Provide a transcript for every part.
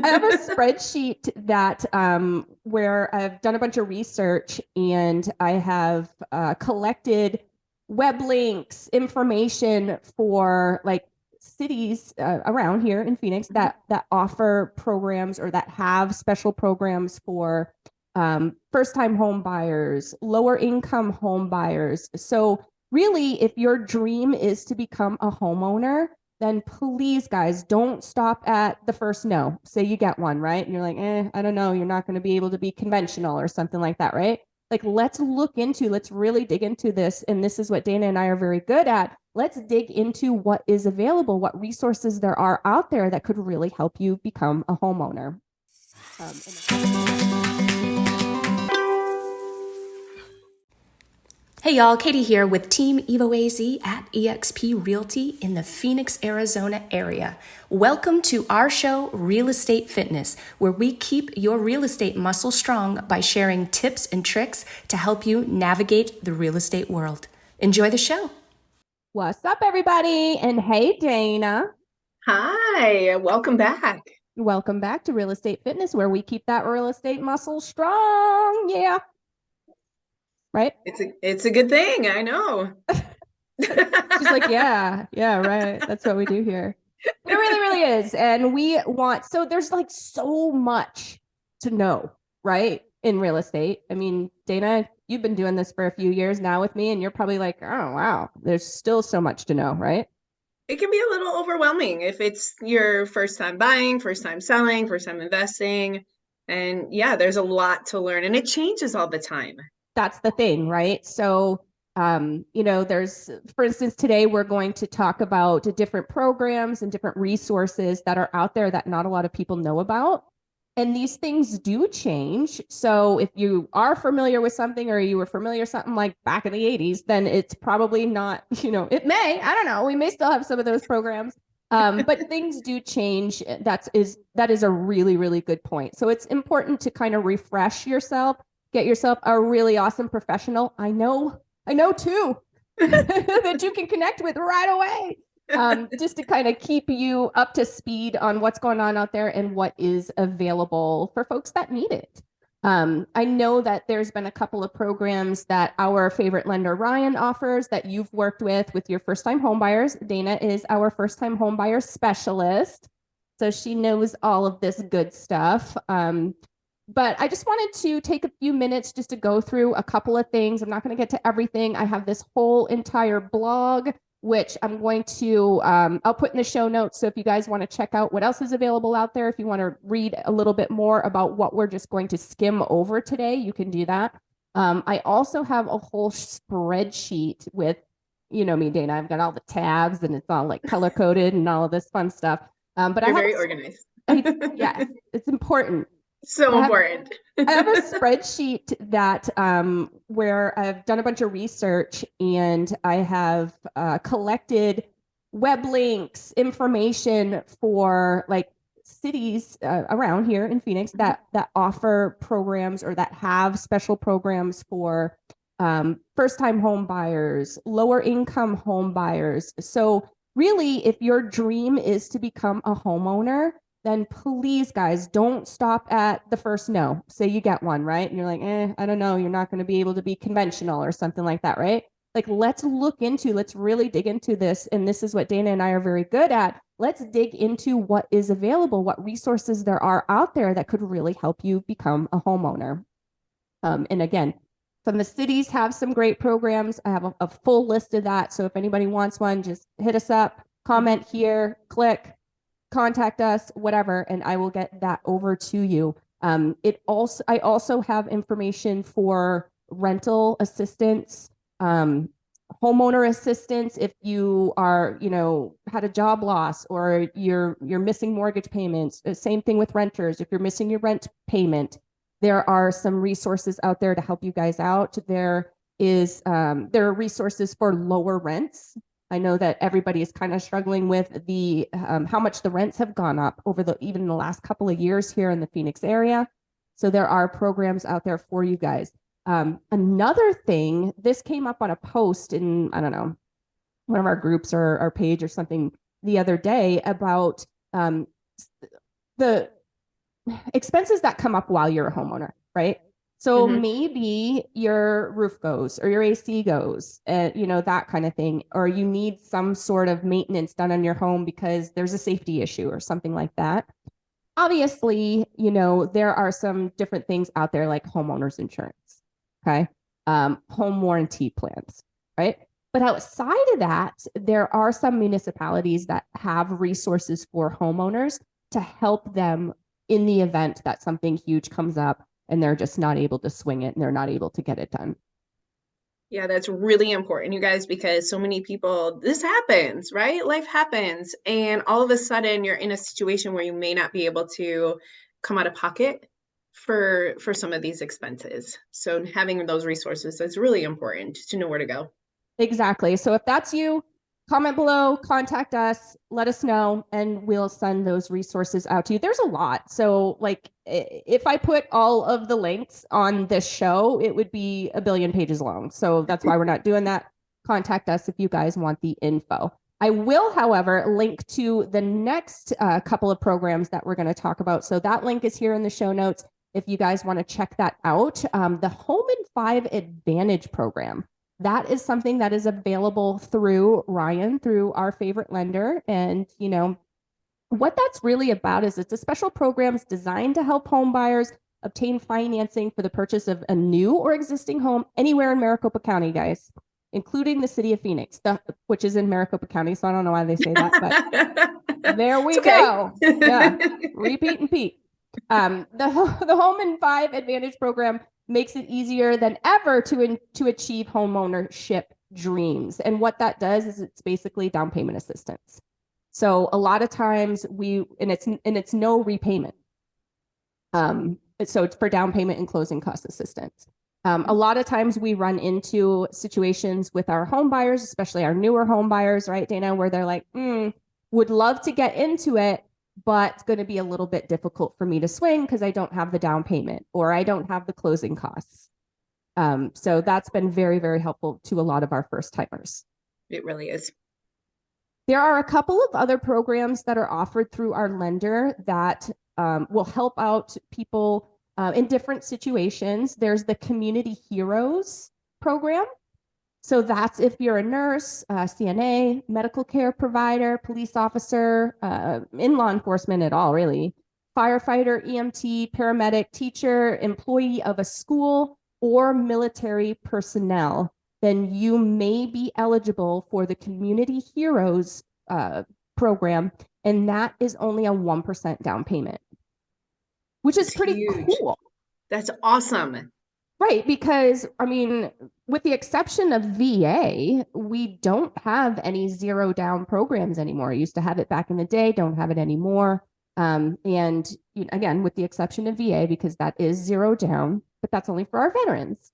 I have a spreadsheet that where I've done a bunch of research and I have collected web links, information for like cities around here in Phoenix that offer programs or that have special programs for first-time home buyers, lower income home buyers. So really, if your dream is to become a homeowner, then please, guys, don't stop at the first no. Say you get one, right? And you're like, I don't know, you're not going to be able to be conventional or something like that, right? Like, let's really dig into this. And this is what Dana and I are very good at. Let's dig into what is available, what resources there are out there that could really help you become a homeowner. Hey y'all, Katie here with Team Evo AZ at eXp Realty in the Phoenix, Arizona area. Welcome to our show, Real Estate Fitness, where we keep your real estate muscle strong by sharing tips and tricks to help you navigate the real estate world. Enjoy the show. What's up, everybody? And hey, Dana. Hi, welcome back. Welcome back to Real Estate Fitness, where we keep that real estate muscle strong. Yeah. Right? It's a good thing, I know. She's like, yeah, right. That's what we do here. But it really, really is. And we want, so there's like so much to know, right? In real estate. I mean, Dana, you've been doing this for a few years now with me, and you're probably like, oh, wow, there's still so much to know, right? It can be a little overwhelming if it's your first time buying, first time selling, first time investing. And yeah, there's a lot to learn and it changes all the time. That's the thing, right? So, there's, for instance, today we're going to talk about different programs and different resources that are out there that not a lot of people know about. And these things do change. So if you are familiar with something or you were familiar with something like back in the 80s, then it's probably not, it may, I don't know, we may still have some of those programs. But things do change. That is a really, really good point. So it's important to kind of refresh yourself, get yourself a really awesome professional. I know too, that you can connect with right away. Just to kind of keep you up to speed on what's going on out there and what is available for folks that need it. I know that there's been a couple of programs that our favorite lender, Ryan, offers that you've worked with your first-time home buyers. Dana is our first-time home buyer specialist, so she knows all of this good stuff. But I just wanted to take a few minutes just to go through a couple of things. I'm not going to get to everything. I have this whole entire blog, which I'm going to, I'll put in the show notes. So if you guys want to check out what else is available out there, if you want to read a little bit more about what we're just going to skim over today, you can do that. I also have a whole spreadsheet with, me, Dana, I've got all the tabs and it's all like color coded and all of this fun stuff. But You're very organized. Yes, it's important. So important. I have a spreadsheet that where I've done a bunch of research and I have collected web links, information for like cities around here in Phoenix that offer programs or that have special programs for first-time home buyers, lower income home buyers. So really, if your dream is to become a homeowner, then please, guys, don't stop at the first no. Say you get one, right? And you're like, I don't know, you're not going to be able to be conventional or something like that, right? Like, let's really dig into this. And this is what Dana and I are very good at. Let's dig into what is available, what resources there are out there that could really help you become a homeowner. And again, some of the cities have some great programs. I have a full list of that. So if anybody wants one, just hit us up, comment here, click, contact us, whatever, and I will get that over to you. I also have information for rental assistance, homeowner assistance if you are, had a job loss or you're missing mortgage payments. Same thing with renters. If you're missing your rent payment, there are some resources out there to help you guys out. There are resources for lower rents. I know that everybody is kind of struggling with the how much the rents have gone up over even the last couple of years here in the Phoenix area. So there are programs out there for you guys. Another thing, this came up on a post in, I don't know, one of our groups or our page or something the other day about the expenses that come up while you're a homeowner, right? So Mhm. maybe your roof goes or your AC goes, you know, that kind of thing, or you need some sort of maintenance done on your home because there's a safety issue or something like that. Obviously, you know, there are some different things out there like homeowners insurance, okay? Home warranty plans, right? But outside of that, there are some municipalities that have resources for homeowners to help them in the event that something huge comes up and they're just not able to swing it and they're not able to get it done. Yeah, that's really important, you guys, because so many people, this happens, right? Life happens. And all of a sudden you're in a situation where you may not be able to come out of pocket for some of these expenses. So having those resources is really important to know where to go. Exactly. So if that's you, comment below, contact us, let us know, and we'll send those resources out to you. There's a lot. So, like, if I put all of the links on this show, it would be a billion pages long. So that's why we're not doing that. Contact us if you guys want the info. I will, however, link to the next couple of programs that we're going to talk about. So that link is here in the show notes if you guys want to check that out. The Home in 5 Advantage program. That is something that is available through Ryan, through our favorite lender. And, you know, what that's really about is it's a special program designed to help home buyers obtain financing for the purchase of a new or existing home anywhere in Maricopa County, guys, including the city of Phoenix, which is in Maricopa County. So I don't know why they say that, but there It's we okay. go. Yeah, repeat and Pete. The Home in 5 Advantage program makes it easier than ever to achieve home ownership dreams. And what that does is it's basically down payment assistance. So a lot of times it's no repayment. So it's for down payment and closing cost assistance. A lot of times we run into situations with our home buyers, especially our newer home buyers, right, Dana, where they're like, would love to get into it, but it's going to be a little bit difficult for me to swing because I don't have the down payment or I don't have the closing costs. So that's been very, very helpful to a lot of our first timers. It really is. There are a couple of other programs that are offered through our lender that will help out people in different situations. There's the Community Heroes program. So that's if you're a nurse, CNA, medical care provider, police officer, in law enforcement at all, really, firefighter, EMT, paramedic, teacher, employee of a school, or military personnel, then you may be eligible for the Community Heroes program, and that is only a 1% down payment, which is It's pretty huge. cool. That's awesome. Right, because I mean, with the exception of VA, we don't have any zero down programs anymore. I used to have it back in the day, don't have it anymore. And again, with the exception of VA, because that is zero down, but that's only for our veterans.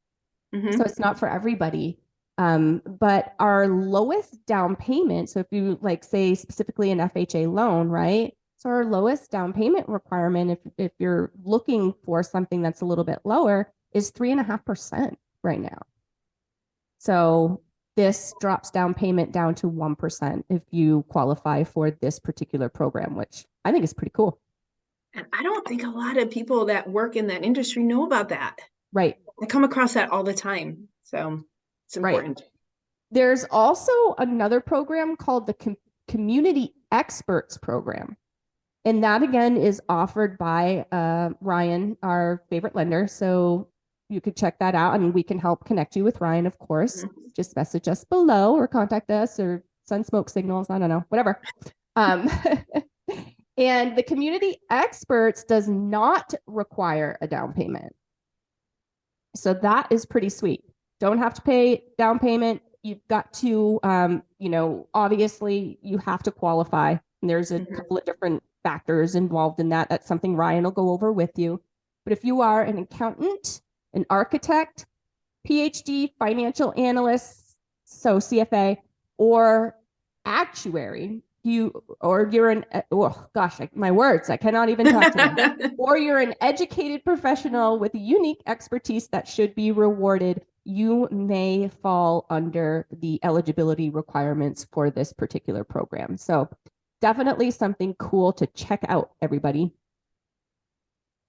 So it's not for everybody. But our lowest down payment, so if you like say specifically an FHA loan, right? So our lowest down payment requirement, if you're looking for something that's a little bit lower, is 3.5% right now. So this drops down payment down to 1% if you qualify for this particular program, which I think is pretty cool. And I don't think a lot of people that work in that industry know about that. Right. I come across that all the time. So it's important. Right. There's also another program called the Community Experts Program. And that again is offered by Ryan, our favorite lender. So you could check that out and we can help connect you with Ryan, of course. Just message us below or contact us or send smoke signals. I don't know, whatever. And the Community Experts does not require a down payment. So that is pretty sweet. Don't have to pay down payment. You've got to, obviously you have to qualify. And there's a couple of different factors involved in that. That's something Ryan will go over with you. But if you are an accountant, an architect, PhD, financial analyst, so CFA, or actuary, my words, I cannot even talk today. Or you're an educated professional with unique expertise that should be rewarded, you may fall under the eligibility requirements for this particular program. So definitely something cool to check out, everybody.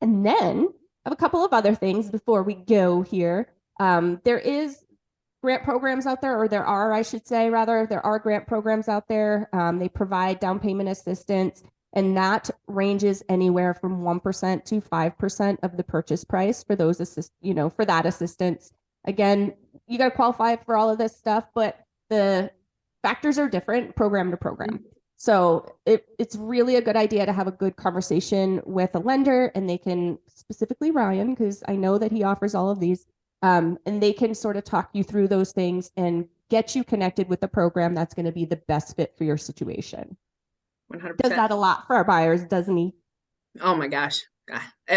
And then I have a couple of other things before we go here. There is grant programs out there, or there are, I should say, rather, there are grant programs out there. They provide down payment assistance, and that ranges anywhere from 1% to 5% of the purchase price for those for that assistance. Again, you got to qualify for all of this stuff, but the factors are different program to program. So it's really a good idea to have a good conversation with a lender, and they can, specifically Ryan, because I know that he offers all of these, and they can sort of talk you through those things and get you connected with the program that's going to be the best fit for your situation. 100%. Does that a lot for our buyers, doesn't he? Oh my gosh.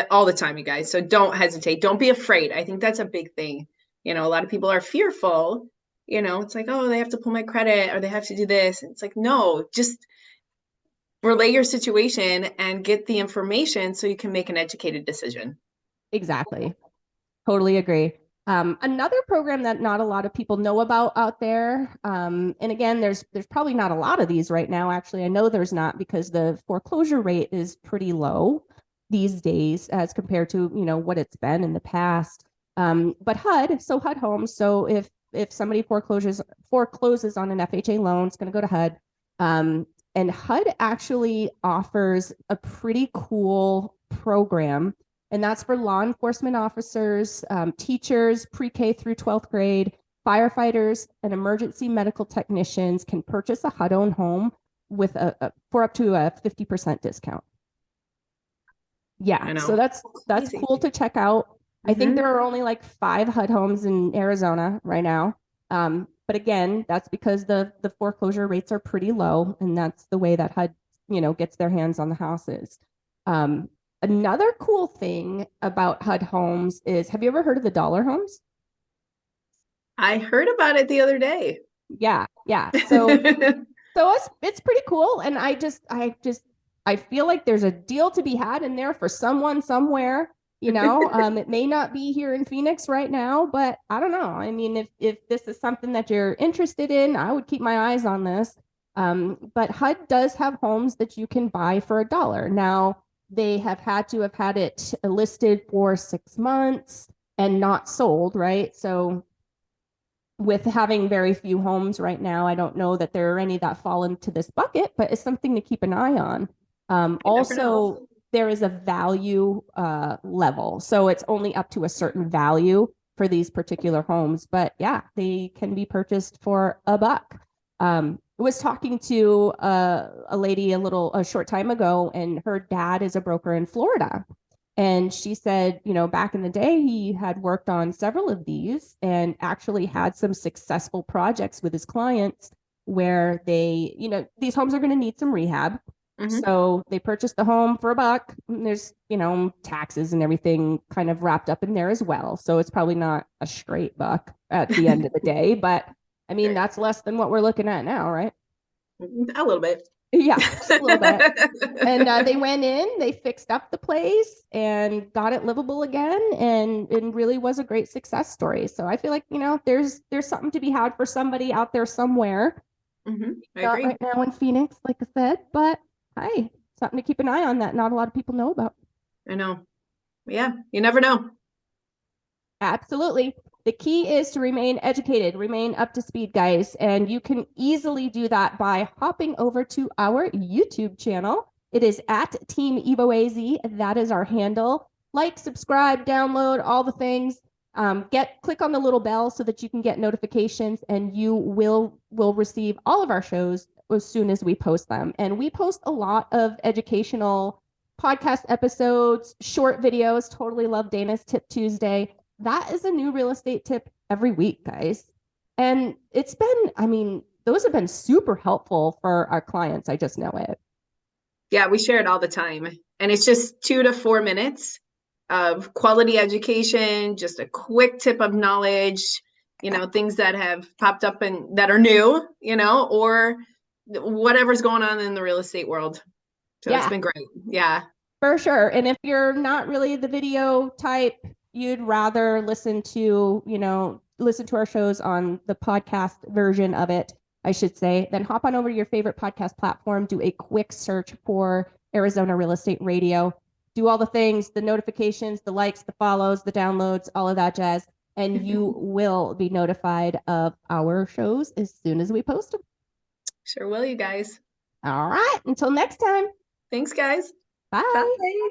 All the time, you guys. So don't hesitate. Don't be afraid. I think that's a big thing. A lot of people are fearful. It's like, oh, they have to pull my credit or they have to do this. And it's like, no, just relay your situation and get the information so you can make an educated decision. Exactly. Totally agree. Another program that not a lot of people know about out there, and again, there's probably not a lot of these right now. Actually, I know there's not, because the foreclosure rate is pretty low these days as compared to what it's been in the past. But HUD Homes. So if somebody forecloses on an FHA loan, it's going to go to HUD. And HUD actually offers a pretty cool program, and that's for law enforcement officers, teachers, pre-K through 12th grade, firefighters, and emergency medical technicians can purchase a HUD-owned home with for up to a 50% discount. Yeah, so that's cool to check out. I think there are only like 5 HUD homes in Arizona right now. But again, that's because the foreclosure rates are pretty low, and that's the way that HUD, gets their hands on the houses. Another cool thing about HUD homes is, have you ever heard of the dollar homes? I heard about it the other day. Yeah. So it's pretty cool, and I feel like there's a deal to be had in there for someone somewhere. It may not be here in Phoenix right now, but I don't know. I mean, if this is something that you're interested in, I would keep my eyes on this. But HUD does have homes that you can buy for $1. Now, they have had to have had it listed for 6 months and not sold, right? So with having very few homes right now, I don't know that there are any that fall into this bucket, but it's something to keep an eye on. Also, there is a value level. So it's only up to a certain value for these particular homes. But yeah, they can be purchased for $1. I was talking to a lady a short time ago, and her dad is a broker in Florida. And she said, back in the day, he had worked on several of these and actually had some successful projects with his clients where they, these homes are going to need some rehab. So they purchased the home for $1. And there's, taxes and everything kind of wrapped up in there as well. So it's probably not a straight $1 at the end of the day, but I mean, that's less than what we're looking at now, right? A little bit. Yeah, just a little bit. And they went in, they fixed up the place and got it livable again, and it really was a great success story. So I feel like, there's something to be had for somebody out there somewhere. I Not agree. right now in Phoenix, like I said, but hey, something to keep an eye on that not a lot of people know about. I know. Yeah, you never know. Absolutely. The key is to remain educated, remain up to speed, guys. And you can easily do that by hopping over to our YouTube channel. It is at Team EvoAZ. That is our handle. Like, subscribe, download, all the things. Click on the little bell so that you can get notifications, and you will receive all of our shows as soon as we post them. And we post a lot of educational podcast episodes, short videos. Totally love Dana's Tip Tuesday. That is a new real estate tip every week, guys. And those have been super helpful for our clients. I just know it. Yeah, we share it all the time. And it's just 2 to 4 minutes of quality education, just a quick tip of knowledge, things that have popped up and that are new, or whatever's going on in the real estate world. So It's been great. Yeah. For sure. And if you're not really the video type, you'd rather listen to our shows on the podcast version of it, I should say, then hop on over to your favorite podcast platform, do a quick search for Arizona Real Estate Radio. do all the things, the notifications, the likes, the follows, the downloads, all of that jazz. And you will be notified of our shows as soon as we post them. Sure will, you guys. All right. Until next time. Thanks, guys. Bye. Bye.